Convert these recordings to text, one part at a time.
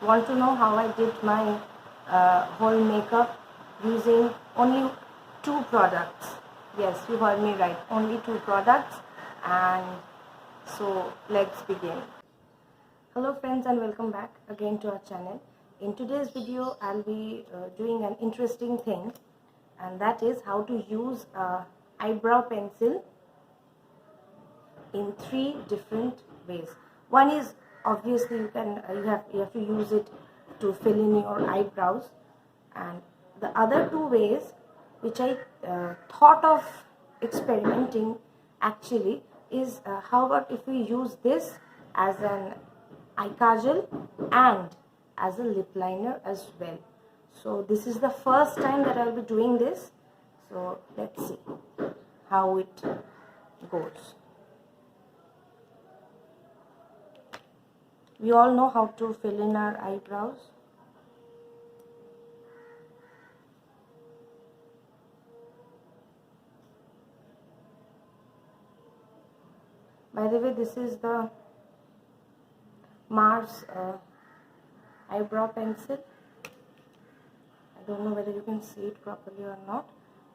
Want to know how I did my whole makeup using only 2 products? Yes, you heard me right, only 2 products. And so let's begin. Hello friends, and welcome back again to our channel. In today's video I'll be doing an interesting thing, and that is how to use eyebrow pencil in 3 different ways. One is obviously you have to use it to fill in your eyebrows, and the other 2 ways which I thought of experimenting actually is how about if we use this as an eye kajal and as a lip liner as well. So this is the first time that I'll be doing this, so let's see how it goes. We all know how to fill in our eyebrows. By the way, this is the Mars eyebrow pencil. I don't know whether you can see it properly or not.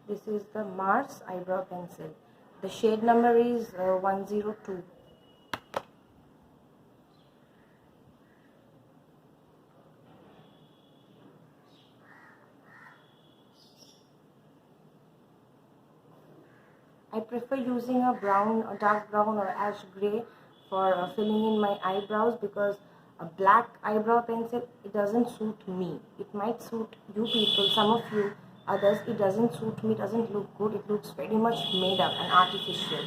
This is the Mars eyebrow pencil. The shade number is 102. I prefer using a dark brown or ash gray for filling in my eyebrows, because a black eyebrow pencil, it doesn't suit me. It might suit you people, some of you others. It doesn't suit me, it doesn't look good. It looks very much made up and artificial.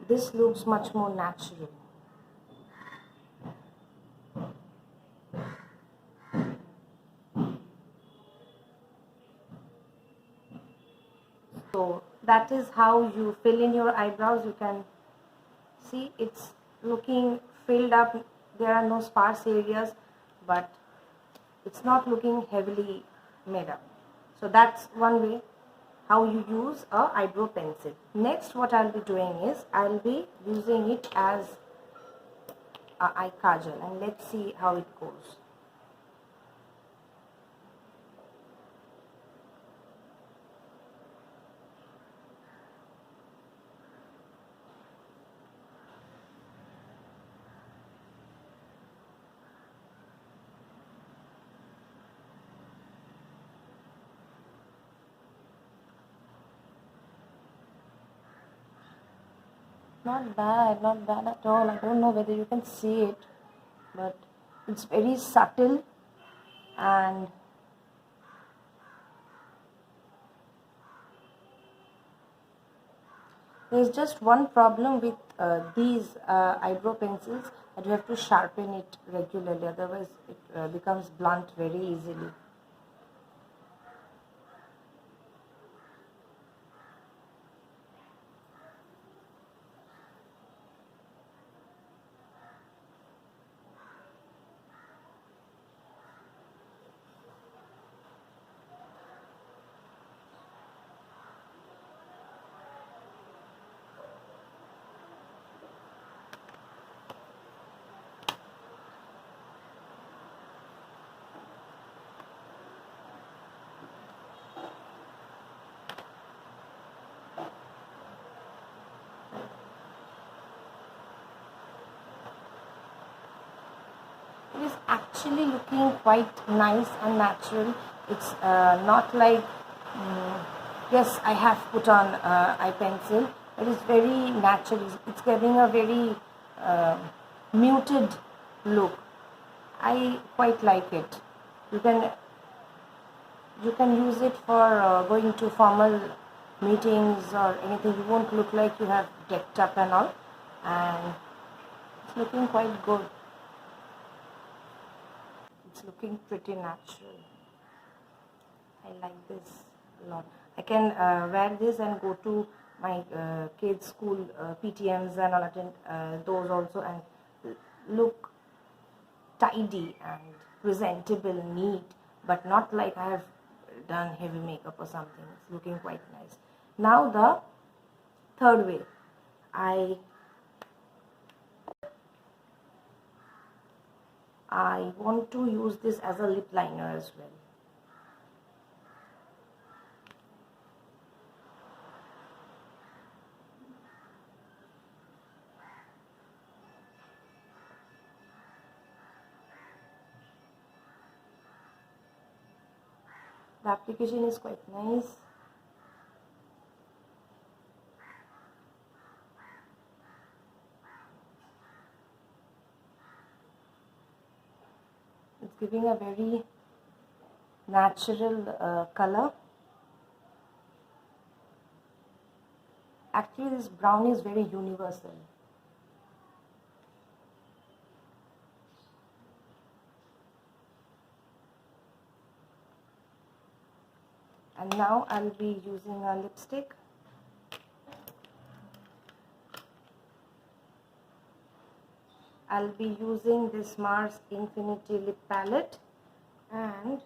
This looks much more natural. So that is how you fill in your eyebrows. You can see it's looking filled up. There are no sparse areas, but it's not looking heavily made up. So that's one way how you use a eyebrow pencil. Next, what I'll be doing is I'll be using it as a eye kajal, and let's see how it goes. Not bad at all. I don't know whether you can see it, but it's very subtle, and there's just one problem with these eyebrow pencils, that you have to sharpen it regularly, otherwise it becomes blunt very easily. It is actually looking quite nice and natural. It's not like, yes, I have put on eye pencil, but it's very natural. It's getting a very muted look. I quite like it. You can use it for going to formal meetings or anything. You won't look like you have decked up and all, and it's looking quite good. It's looking pretty natural. I like this a lot. I can wear this and go to my kids' school PTMs and all, attend those also, and look tidy and presentable, neat, but not like I have done heavy makeup or something. It's looking quite nice. Now the third way, I I want to use this as a lip liner as well. The application is quite nice. It's giving a very natural color. Actually, this brown is very universal. And now I'll be using a lipstick. I'll be using this Mars Infinity Lip Palette, and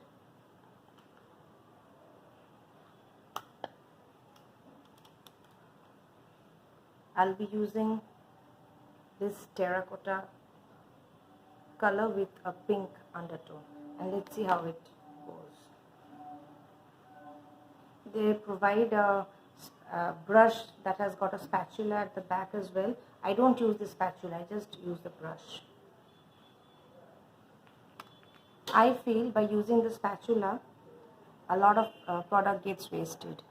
I'll be using this terracotta color with a pink undertone, and let's see how it goes. They provide a brush that has got a spatula at the back as well. I don't use the spatula, I just use the brush. I feel by using the spatula, a lot of product gets wasted.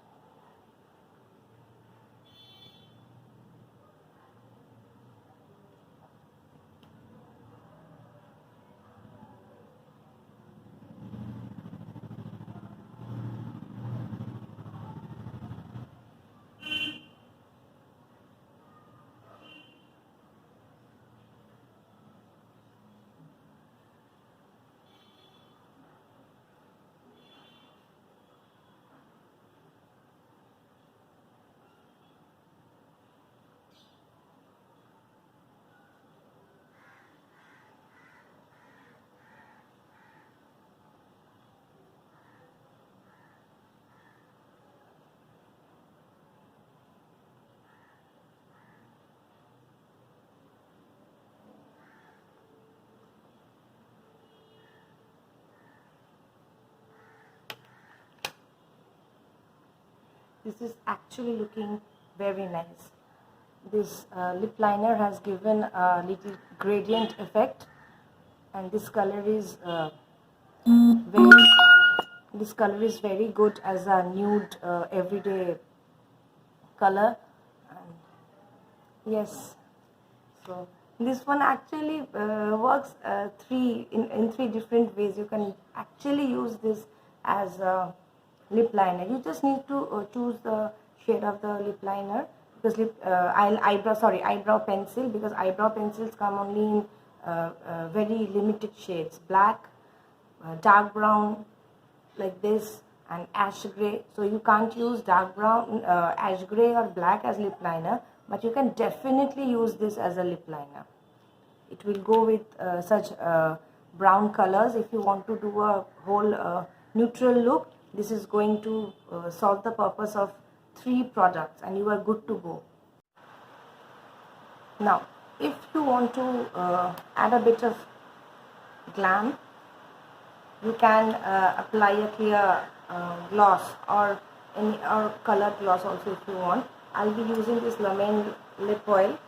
This is actually looking very nice. This lip liner has given a little gradient effect, and this color is very good as a nude everyday color. And yes, so this one actually works in three different ways. You can actually use this as a lip liner. You just need to choose the shade of the lip liner, because eyebrow pencil, because eyebrow pencils come only in very limited shades: black, dark brown, like this, and ash gray. So you can't use dark brown, ash gray or black as lip liner, but you can definitely use this as a lip liner. It will go with such brown colors. If you want to do a whole neutral look, this is going to solve the purpose of 3 products, and you are good to go. Now, if you want to add a bit of glam, you can apply a clear gloss or colored gloss also if you want. I'll be using this Lemon lip oil.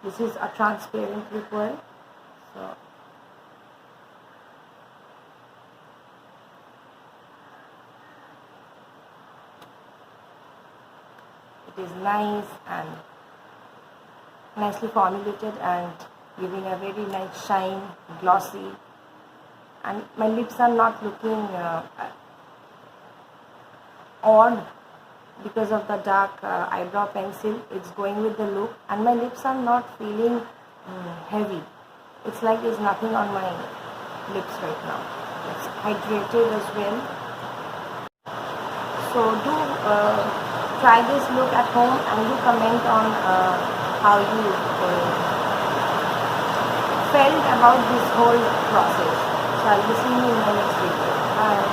This is a transparent lip oil. So it is nice and nicely formulated and giving a very nice shine, glossy, and my lips are not looking odd because of the dark eyebrow pencil. It's going with the look, and my lips are not feeling heavy. It's like there's nothing on my lips right now. It's hydrated as well. So do try this look at home, and do comment on how you felt about this whole process. So I'll be seeing you in my next video. Bye.